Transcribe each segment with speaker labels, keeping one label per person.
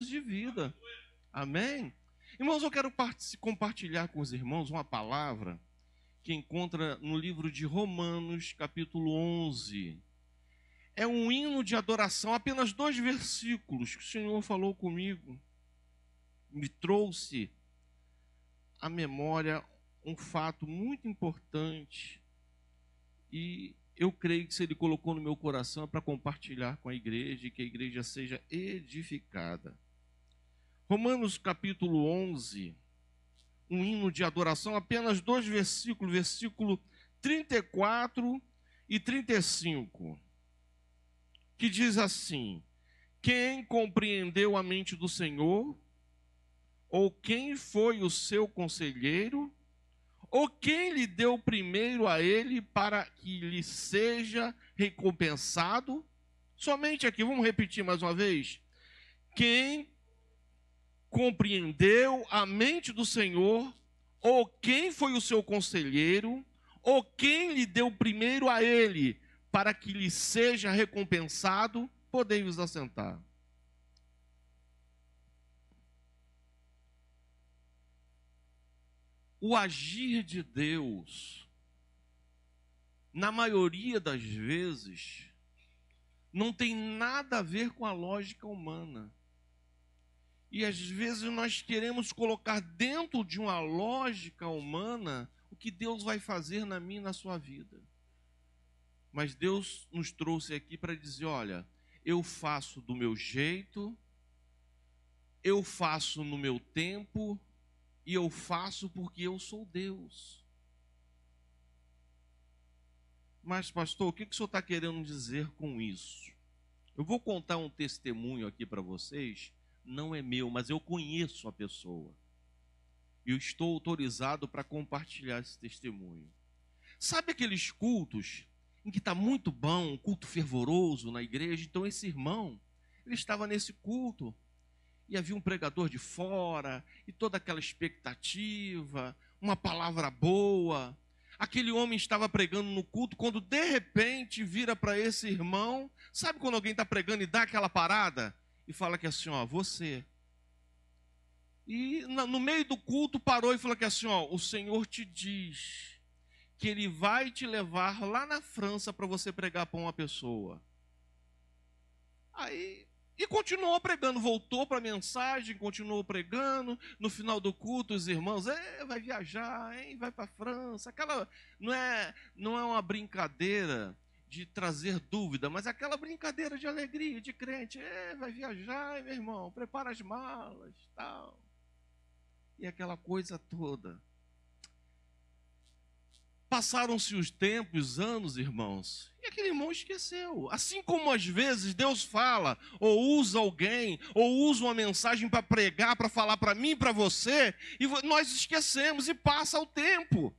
Speaker 1: de vida. Amém? Irmãos, eu quero compartilhar com os irmãos uma palavra que encontra no livro de Romanos, capítulo 11. É um hino de adoração, apenas 2 versículos que o Senhor falou comigo. Me trouxe à memória um fato muito importante e eu creio que se Ele colocou no meu coração é para compartilhar com a igreja e que a igreja seja edificada. Romanos capítulo 11, um hino de adoração, apenas 2 versículos, versículo 34 e 35, que diz assim: quem compreendeu a mente do Senhor? Ou quem foi o seu conselheiro? Ou quem lhe deu primeiro a ele para que lhe seja recompensado? Somente aqui, vamos repetir mais uma vez. Quem compreendeu a mente do Senhor? Ou quem foi o seu conselheiro? Ou quem lhe deu primeiro a ele para que lhe seja recompensado? Podem vos assentar. O agir de Deus, na maioria das vezes, não tem nada a ver com a lógica humana. E às vezes nós queremos colocar dentro de uma lógica humana o que Deus vai fazer na minha e na sua vida. Mas Deus nos trouxe aqui para dizer, olha, eu faço do meu jeito, eu faço no meu tempo, e eu faço porque eu sou Deus. Mas, pastor, o que o senhor está querendo dizer com isso? Eu vou contar um testemunho aqui para vocês, não é meu, mas eu conheço a pessoa. E eu estou autorizado para compartilhar esse testemunho. Sabe aqueles cultos em que está muito bom, um culto fervoroso na igreja? Então esse irmão, ele estava nesse culto, e havia um pregador de fora, e toda aquela expectativa, uma palavra boa. Aquele homem estava pregando no culto, quando de repente vira para esse irmão, sabe quando alguém está pregando e dá aquela parada? E fala que assim, ó, você. E no meio do culto parou e falou que assim, ó, o Senhor te diz que Ele vai te levar lá na França para você pregar para uma pessoa. E continuou pregando, voltou para a mensagem, continuou pregando. No final do culto, os irmãos, vai viajar, hein? Vai para a França. Aquela não é uma brincadeira de trazer dúvida, mas aquela brincadeira de alegria, de crente. Vai viajar, meu irmão, prepara as malas, tal. E aquela coisa toda. Passaram-se os tempos, os anos, irmãos, e aquele irmão esqueceu. Assim como às vezes Deus fala, ou usa alguém, ou usa uma mensagem para pregar, para falar para mim e para você, e nós esquecemos e passa o tempo.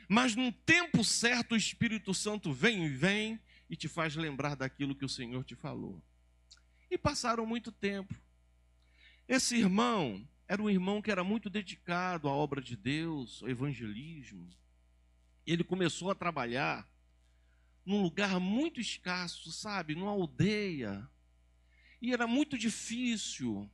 Speaker 1: Mas num tempo certo o Espírito Santo vem e te faz lembrar daquilo que o Senhor te falou. E passaram muito tempo. Esse irmão era um irmão que era muito dedicado à obra de Deus, ao evangelismo. Ele começou a trabalhar num lugar muito escasso, sabe? Numa aldeia. E era muito difícil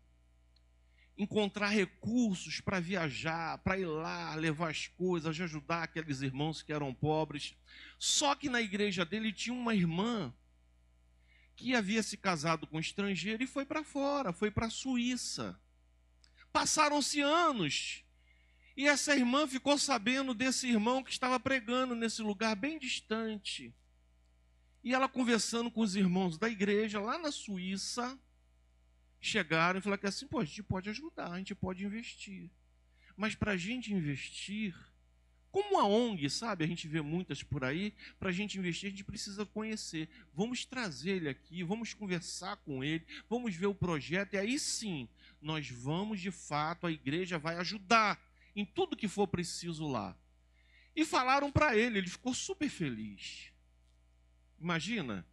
Speaker 1: encontrar recursos para viajar, para ir lá, levar as coisas, ajudar aqueles irmãos que eram pobres. Só que na igreja dele tinha uma irmã que havia se casado com um estrangeiro e foi para fora, foi para a Suíça. Passaram-se anos, e essa irmã ficou sabendo desse irmão que estava pregando nesse lugar bem distante. E ela conversando com os irmãos da igreja, lá na Suíça, chegaram e falaram que assim, pô, a gente pode ajudar, a gente pode investir. Mas para a gente investir, como a ONG, sabe, a gente vê muitas por aí, para a gente investir a gente precisa conhecer. Vamos trazer ele aqui, vamos conversar com ele, vamos ver o projeto, e aí sim, nós vamos de fato, a igreja vai ajudar em tudo que for preciso lá. E falaram para ele, ele ficou super feliz. Imagina,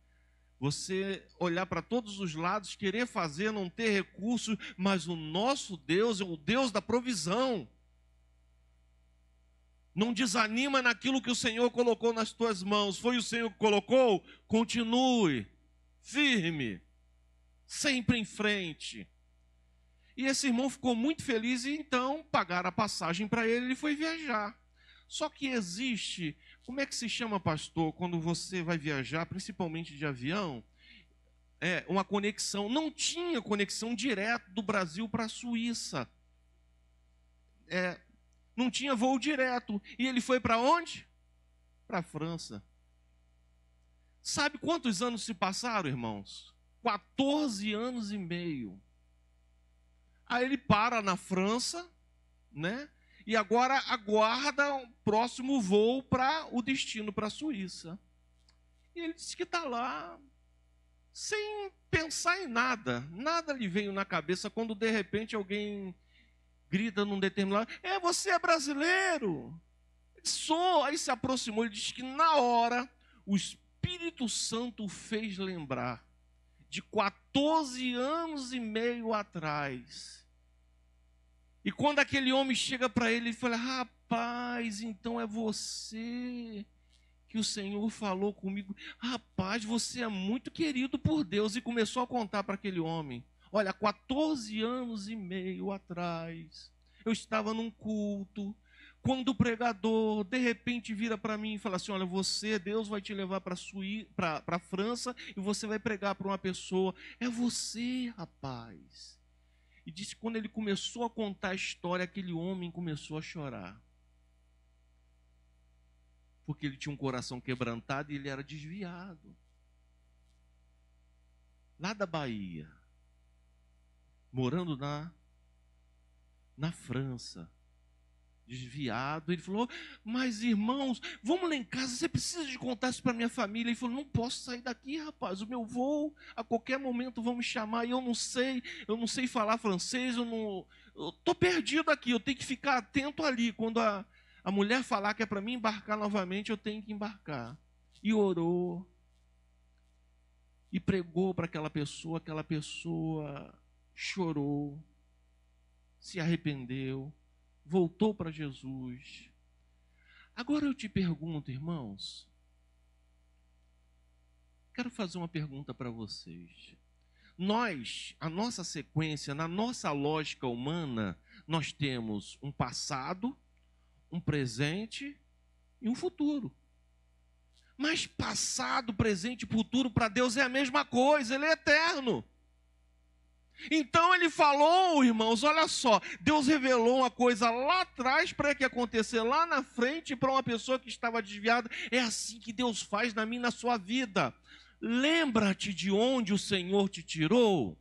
Speaker 1: você olhar para todos os lados, querer fazer, não ter recurso, mas o nosso Deus é o Deus da provisão. Não desanima naquilo que o Senhor colocou nas tuas mãos. Foi o Senhor que colocou? Continue firme. sempre em frente. E esse irmão ficou muito feliz e então pagaram a passagem para ele e ele foi viajar. Só que existe, como é que se chama, pastor, quando você vai viajar, principalmente de avião, uma conexão. Não tinha conexão direto do Brasil para a Suíça. Não tinha voo direto. E ele foi para onde? Para a França. Sabe quantos anos se passaram, irmãos? 14 anos e meio. Aí ele para na França, né? E agora aguarda o próximo voo para o destino, para a Suíça. E ele disse que está lá, sem pensar em nada. Nada lhe veio na cabeça quando de repente alguém grita num determinado... você é brasileiro? Ele sou. Aí se aproximou, ele disse que na hora o Espírito Santo o fez lembrar de 14 anos e meio atrás. E quando aquele homem chega para ele, ele fala: rapaz, então é você que o Senhor falou comigo. Rapaz, você é muito querido por Deus. E começou a contar para aquele homem: olha, 14 anos e meio atrás, eu estava num culto, quando o pregador, de repente, vira para mim e fala assim: olha, Deus vai te levar para a França e você vai pregar para uma pessoa. É você, rapaz. E disse que quando ele começou a contar a história, aquele homem começou a chorar. Porque ele tinha um coração quebrantado e ele era desviado. Lá da Bahia, morando na França, desviado. Ele falou: mas irmãos, vamos lá em casa, você precisa de contar isso para minha família. Ele falou: não posso sair daqui, rapaz, o meu voo, a qualquer momento vão me chamar, e eu não sei falar francês, eu estou perdido aqui, eu tenho que ficar atento ali, quando a mulher falar que é para mim embarcar novamente, eu tenho que embarcar. E orou, e pregou para aquela pessoa chorou, se arrependeu, voltou para Jesus. Agora eu te pergunto, irmãos, quero fazer uma pergunta para vocês. A nossa sequência, na nossa lógica humana, nós temos um passado, um presente e um futuro. Mas passado, presente e futuro para Deus é a mesma coisa, Ele é eterno. Então ele falou, irmãos, olha só, Deus revelou uma coisa lá atrás para que acontecer lá na frente para uma pessoa que estava desviada. É assim que Deus faz na minha e na sua vida. Lembra-te de onde o Senhor te tirou.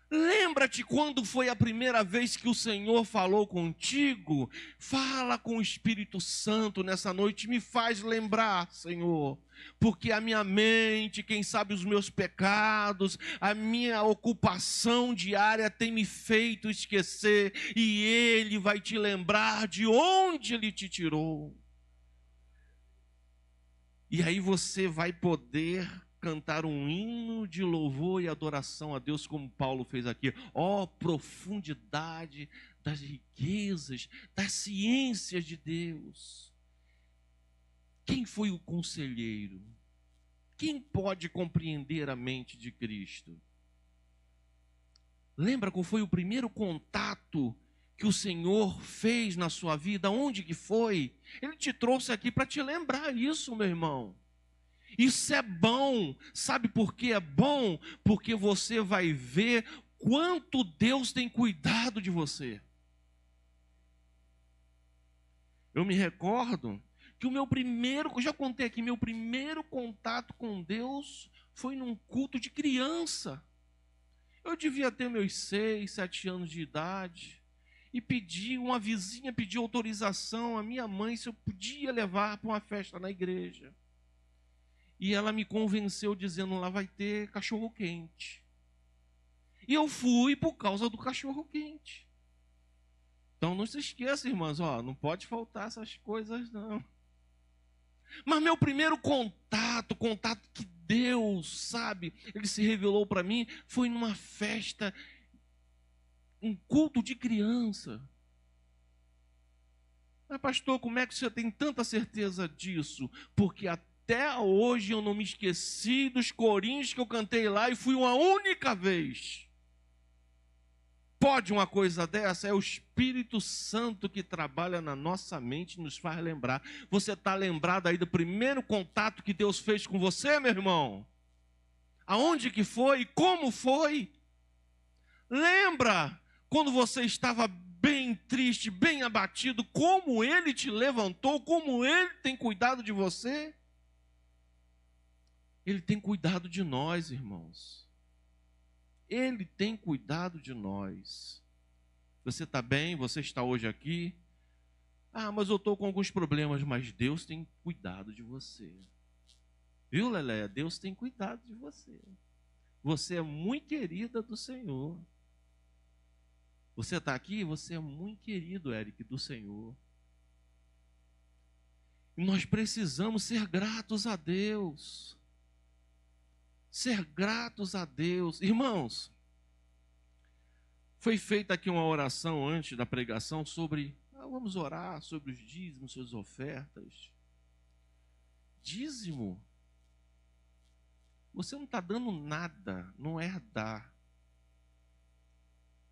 Speaker 1: Lembra-te quando foi a primeira vez que o Senhor falou contigo. Fala com o Espírito Santo nessa noite, me faz lembrar, Senhor, porque a minha mente, quem sabe os meus pecados, a minha ocupação diária tem me feito esquecer, e Ele vai te lembrar de onde Ele te tirou. E aí você vai poder cantar um hino de louvor e adoração a Deus, como Paulo fez aqui. Ó, profundidade das riquezas, das ciências de Deus. Quem foi o conselheiro? Quem pode compreender a mente de Cristo? Lembra qual foi o primeiro contato que o Senhor fez na sua vida? Onde que foi? Ele te trouxe aqui para te lembrar isso, meu irmão. Isso é bom. Sabe por que é bom? Porque você vai ver quanto Deus tem cuidado de você. Eu me recordo que eu já contei aqui, meu primeiro contato com Deus foi num culto de criança. Eu devia ter meus 6, 7 anos de idade. E uma vizinha pediu autorização à minha mãe se eu podia levar para uma festa na igreja. E ela me convenceu dizendo: lá vai ter cachorro quente. E eu fui por causa do cachorro quente. Então não se esqueça, irmãs, não pode faltar essas coisas não. Mas meu primeiro contato que Deus, sabe, Ele se revelou para mim, foi numa festa, um culto de criança. Mas pastor, como é que você tem tanta certeza disso? Porque há Até hoje eu não me esqueci dos corinhos que eu cantei lá e fui uma única vez. Pode uma coisa dessa? É o Espírito Santo que trabalha na nossa mente e nos faz lembrar. Você está lembrado aí do primeiro contato que Deus fez com você, meu irmão? Aonde que foi? Como foi? Lembra quando você estava bem triste, bem abatido, como Ele te levantou, como Ele tem cuidado de você? Ele tem cuidado de nós, irmãos. Ele tem cuidado de nós. Você está bem? Você está hoje aqui? Ah, mas eu estou com alguns problemas, mas Deus tem cuidado de você. Viu, Lelé? Deus tem cuidado de você. Você é muito querida do Senhor. Você está aqui? Você é muito querido, Eric, do Senhor. E nós precisamos ser gratos a Deus. Ser gratos a Deus. Irmãos, foi feita aqui uma oração antes da pregação sobre, vamos orar sobre os dízimos, suas ofertas. Dízimo. Você não está dando nada, não é dar.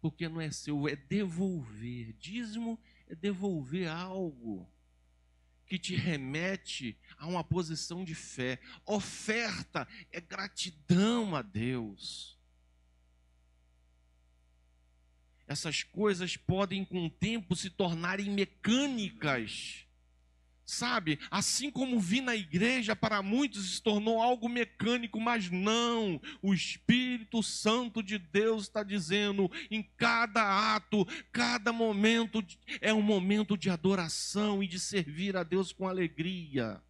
Speaker 1: Porque não é seu, é devolver. Dízimo é devolver algo que te remete a uma posição de fé. Oferta é gratidão a Deus. Essas coisas podem com o tempo se tornarem mecânicas. Sabe, assim como vir na igreja para muitos se tornou algo mecânico, mas não, o Espírito Santo de Deus está dizendo, em cada ato, cada momento, é um momento de adoração e de servir a Deus com alegria.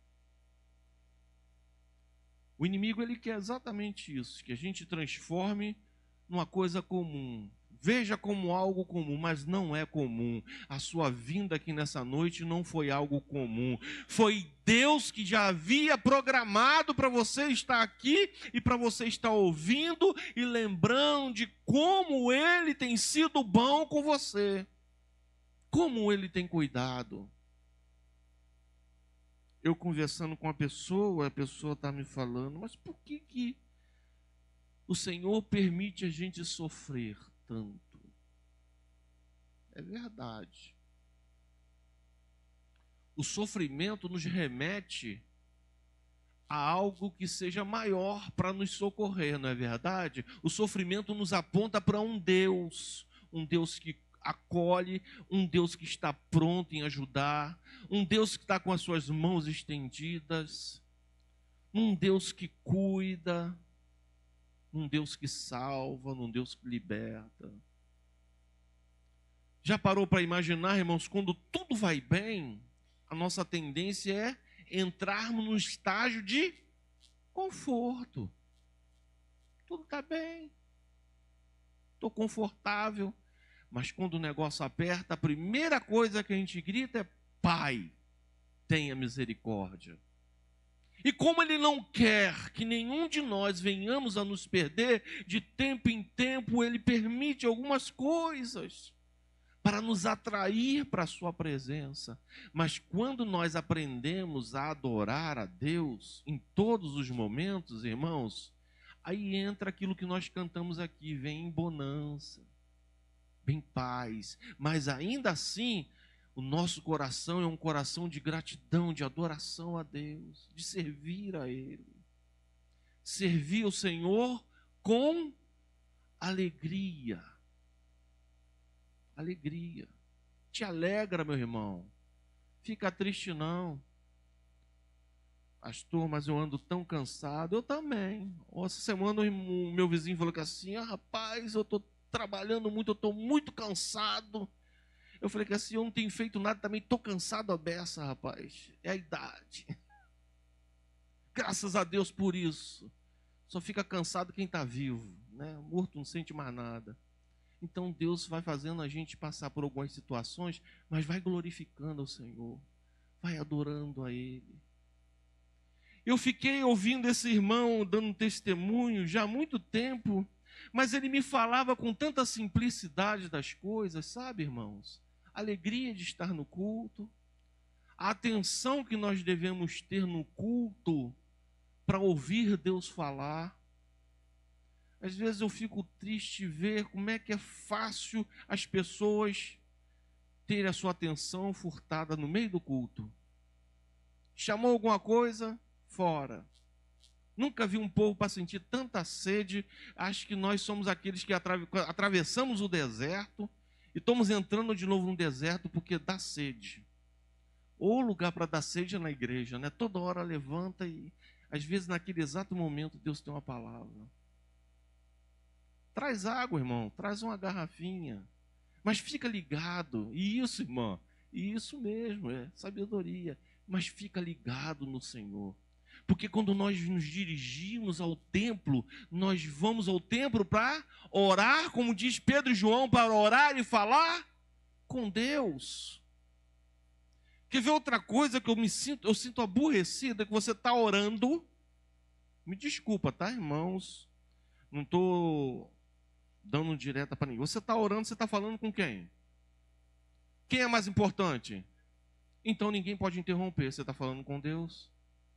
Speaker 1: O inimigo, ele quer exatamente isso, que a gente transforme numa coisa comum. Veja como algo comum, mas não é comum. A sua vinda aqui nessa noite não foi algo comum. Foi Deus que já havia programado para você estar aqui e para você estar ouvindo e lembrando de como Ele tem sido bom com você. Como Ele tem cuidado. Eu conversando com a pessoa está me falando, mas por que o Senhor permite a gente sofrer tanto? É verdade. O sofrimento nos remete a algo que seja maior para nos socorrer, não é verdade? O sofrimento nos aponta para um Deus que acolhe, um Deus que está pronto em ajudar, um Deus que está com as suas mãos estendidas, um Deus que cuida, um Deus que salva, um Deus que liberta. Já parou para imaginar, irmãos, quando tudo vai bem, a nossa tendência é entrarmos no estágio de conforto. Tudo está bem, estou confortável, mas quando o negócio aperta, a primeira coisa que a gente grita é: Pai, tenha misericórdia. E como Ele não quer que nenhum de nós venhamos a nos perder, de tempo em tempo Ele permite algumas coisas para nos atrair para a sua presença. Mas quando nós aprendemos a adorar a Deus em todos os momentos, irmãos, aí entra aquilo que nós cantamos aqui, vem em bonança, vem paz, mas ainda assim, o nosso coração é um coração de gratidão, de adoração a Deus, de servir a Ele. Servir o Senhor com alegria. Alegria. Te alegra, meu irmão. Fica triste não. Pastor, mas eu ando tão cansado. Eu também. Essa semana o meu vizinho falou que assim, rapaz, eu estou trabalhando muito, eu estou muito cansado. Eu falei que assim, eu não tenho feito nada, também estou cansado a beça, rapaz. É a idade. Graças a Deus por isso. Só fica cansado quem está vivo, né? Morto não sente mais nada. Então Deus vai fazendo a gente passar por algumas situações, mas vai glorificando ao Senhor, vai adorando a Ele. Eu fiquei ouvindo esse irmão dando testemunho já há muito tempo, mas ele me falava com tanta simplicidade das coisas, sabe, irmãos? A alegria de estar no culto, a atenção que nós devemos ter no culto para ouvir Deus falar. Às vezes eu fico triste ver como é que é fácil as pessoas terem a sua atenção furtada no meio do culto. Chamou alguma coisa? Fora. Nunca vi um povo para sentir tanta sede. Acho que nós somos aqueles que atravessamos o deserto e estamos entrando de novo no deserto porque dá sede. Ou lugar para dar sede é na igreja, né? Toda hora levanta e, às vezes, naquele exato momento, Deus tem uma palavra. Traz água, irmão, traz uma garrafinha. Mas fica ligado. E isso, irmão, isso mesmo, é sabedoria. Mas fica ligado no Senhor. Porque quando nós nos dirigimos ao templo, nós vamos ao templo para orar, como diz Pedro e João, para orar e falar com Deus. Quer ver outra coisa que eu sinto aborrecida, que você está orando? Me desculpa, tá, irmãos? Não estou dando direta para ninguém. Você está orando, você está falando com quem? Quem é mais importante? Então ninguém pode interromper. Você está falando com Deus.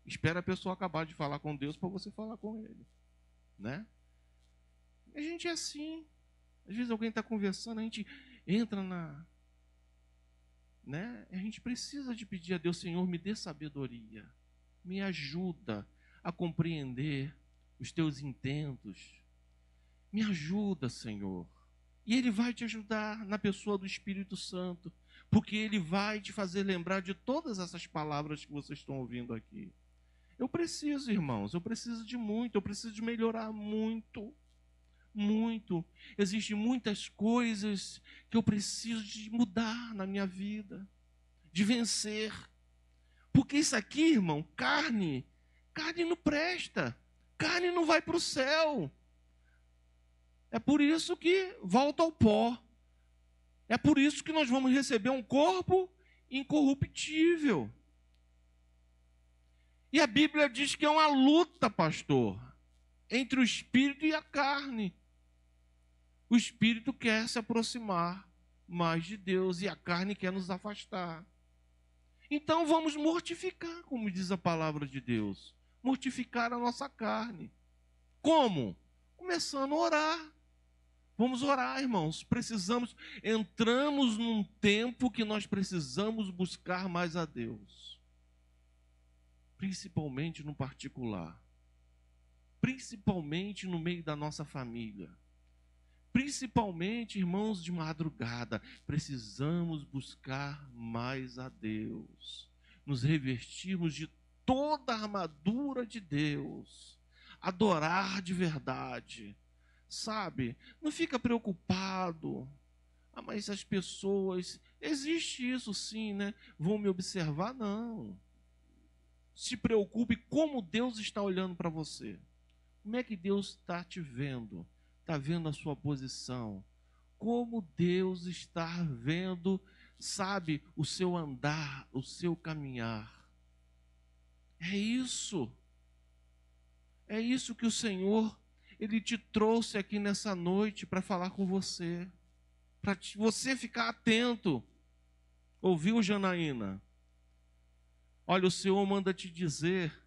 Speaker 1: Espera a pessoa acabar de falar com Deus para você falar com Ele, né? A gente é assim. Às vezes alguém está conversando, a gente entra né? A gente precisa de pedir a Deus: Senhor, me dê sabedoria, me ajuda a compreender os teus intentos, me ajuda, Senhor. E Ele vai te ajudar na pessoa do Espírito Santo, porque Ele vai te fazer lembrar de todas essas palavras que vocês estão ouvindo aqui. Eu preciso, irmãos, eu preciso de muito, eu preciso de melhorar muito, muito. Existem muitas coisas que eu preciso de mudar na minha vida, de vencer. Porque isso aqui, irmão, carne não presta, carne não vai para o céu. É por isso que volta ao pó. É por isso que nós vamos receber um corpo incorruptível. E a Bíblia diz que é uma luta, pastor, entre o espírito e a carne. O espírito quer se aproximar mais de Deus e a carne quer nos afastar. Então vamos mortificar, como diz a palavra de Deus. Mortificar a nossa carne. Como? Começando a orar. Vamos orar, irmãos. Entramos num tempo que nós precisamos buscar mais a Deus. Principalmente no particular. Principalmente no meio da nossa família. Principalmente, irmãos, de madrugada. Precisamos buscar mais a Deus. Nos revestirmos de toda a armadura de Deus. Adorar de verdade. Sabe? Não fica preocupado. Ah, mas as pessoas... Existe isso sim, né? Vão me observar? Não. Se preocupe como Deus está olhando para você. Como é que Deus está te vendo? Está vendo a sua posição? Como Deus está vendo, sabe, o seu andar, o seu caminhar? É isso. É isso que o Senhor, Ele te trouxe aqui nessa noite para falar com você. Para você ficar atento. Ouviu, Janaína? Olha, o Senhor manda te dizer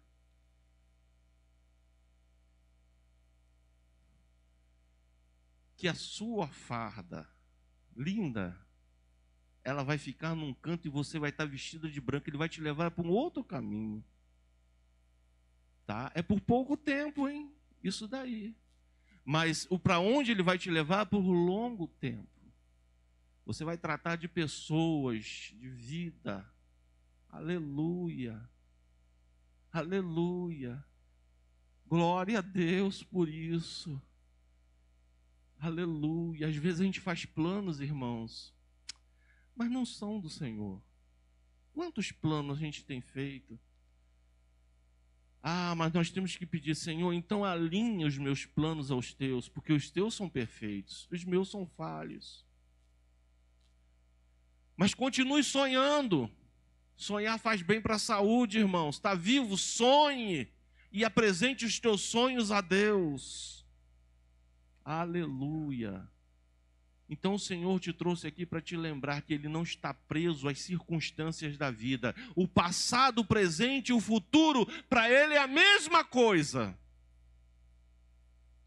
Speaker 1: que a sua farda, linda, ela vai ficar num canto e você vai estar vestida de branco. Ele vai te levar para um outro caminho. Tá? É por pouco tempo, hein? Isso daí. Mas para onde Ele vai te levar? Por longo tempo. Você vai tratar de pessoas, de vida. Aleluia. Aleluia. Glória a Deus por isso. Aleluia. Às vezes a gente faz planos, irmãos, mas não são do Senhor. Quantos planos a gente tem feito? Ah, mas nós temos que pedir: Senhor, então alinhe os meus planos aos teus, porque os teus são perfeitos, os meus são falhos. Mas continue sonhando. Sonhar faz bem para a saúde, irmãos. Está vivo? Sonhe e apresente os teus sonhos a Deus. Aleluia. Então o Senhor te trouxe aqui para te lembrar que Ele não está preso às circunstâncias da vida. O passado, o presente e o futuro, para Ele é a mesma coisa.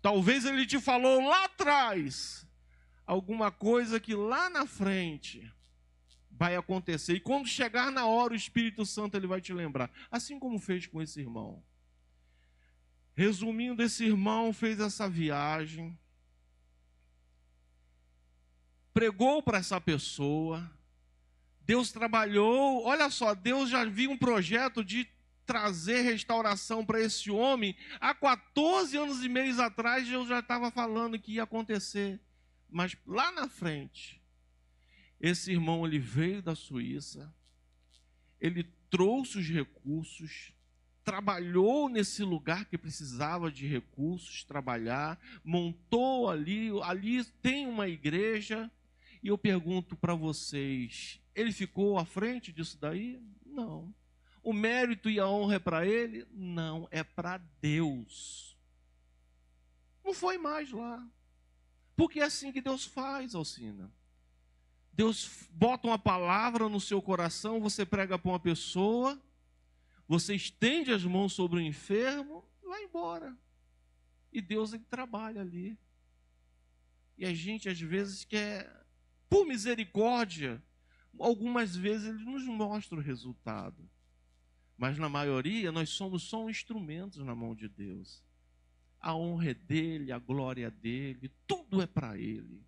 Speaker 1: Talvez Ele te falou lá atrás alguma coisa que lá na frente vai acontecer. E quando chegar na hora, o Espírito Santo ele vai te lembrar. Assim como fez com esse irmão. Resumindo, esse irmão fez essa viagem, pregou para essa pessoa, Deus trabalhou, olha só, Deus já viu um projeto de trazer restauração para esse homem, há 14 anos e meio atrás Deus já estava falando que ia acontecer, mas lá na frente, esse irmão ele veio da Suíça, ele trouxe os recursos, trabalhou nesse lugar que precisava de recursos, trabalhar, montou ali tem uma igreja. E eu pergunto para vocês, ele ficou à frente disso daí? Não. O mérito e a honra é para ele? Não, é para Deus. Não foi mais lá. Porque é assim que Deus faz, Alcina. Deus bota uma palavra no seu coração, você prega para uma pessoa, você estende as mãos sobre o enfermo e vai embora. E Deus ele trabalha ali. E a gente às vezes quer... Por misericórdia, algumas vezes ele nos mostra o resultado. Mas na maioria, nós somos só um instrumento na mão de Deus. A honra é dele, a glória é dele, tudo é para ele.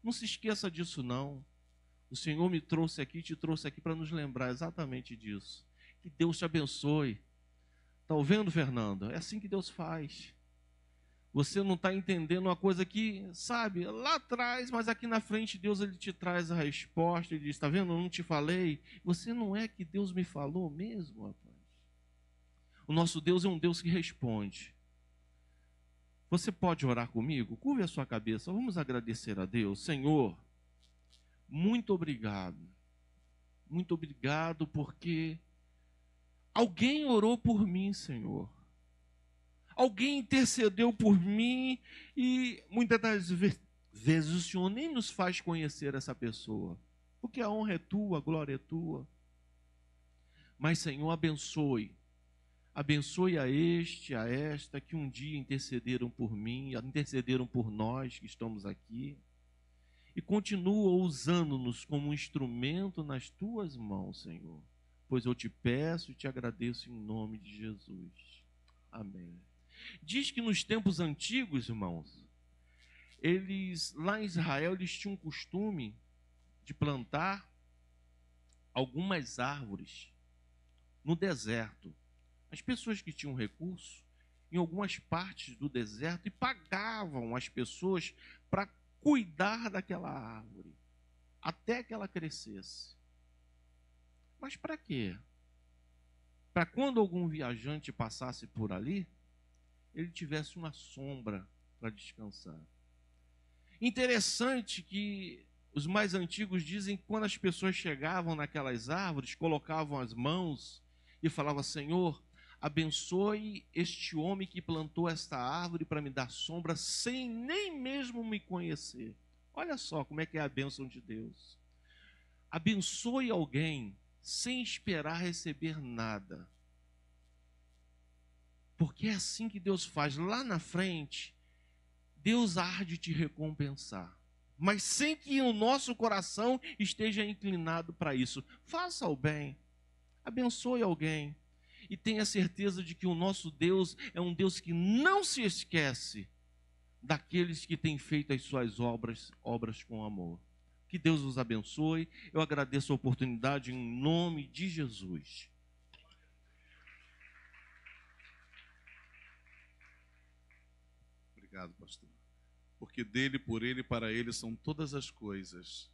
Speaker 1: Não se esqueça disso não. O Senhor me trouxe aqui, te trouxe aqui para nos lembrar exatamente disso. Que Deus te abençoe. Está ouvindo, Fernando? É assim que Deus faz. Você não está entendendo uma coisa que, sabe, lá atrás, mas aqui na frente Deus ele te traz a resposta e diz, está vendo, eu não te falei. Você não é que Deus me falou mesmo, rapaz. O nosso Deus é um Deus que responde. Você pode orar comigo? Curve a sua cabeça, vamos agradecer a Deus. Senhor, muito obrigado. Muito obrigado porque alguém orou por mim, Senhor. Alguém intercedeu por mim e muitas das vezes o Senhor nem nos faz conhecer essa pessoa, porque a honra é tua, a glória é tua. Mas, Senhor, abençoe a este, a esta, que um dia intercederam por mim, intercederam por nós que estamos aqui, e continua usando-nos como um instrumento nas tuas mãos, Senhor, pois eu te peço e te agradeço em nome de Jesus. Amém. Diz que nos tempos antigos, irmãos, lá em Israel, eles tinham um costume de plantar algumas árvores no deserto. As pessoas que tinham recurso, em algumas partes do deserto, e pagavam as pessoas para cuidar daquela árvore, até que ela crescesse. Mas para quê? Para quando algum viajante passasse por ali, ele tivesse uma sombra para descansar. Interessante que os mais antigos dizem que quando as pessoas chegavam naquelas árvores, colocavam as mãos e falavam, Senhor, abençoe este homem que plantou esta árvore para me dar sombra sem nem mesmo me conhecer. Olha só como é que é a bênção de Deus. Abençoe alguém sem esperar receber nada. Porque é assim que Deus faz. Lá na frente, Deus há de te recompensar. Mas sem que o nosso coração esteja inclinado para isso. Faça o bem. Abençoe alguém. E tenha certeza de que o nosso Deus é um Deus que não se esquece daqueles que têm feito as suas obras com amor. Que Deus os abençoe. Eu agradeço a oportunidade em nome de Jesus.
Speaker 2: Obrigado, pastor. Porque dele, por ele e para ele são todas as coisas.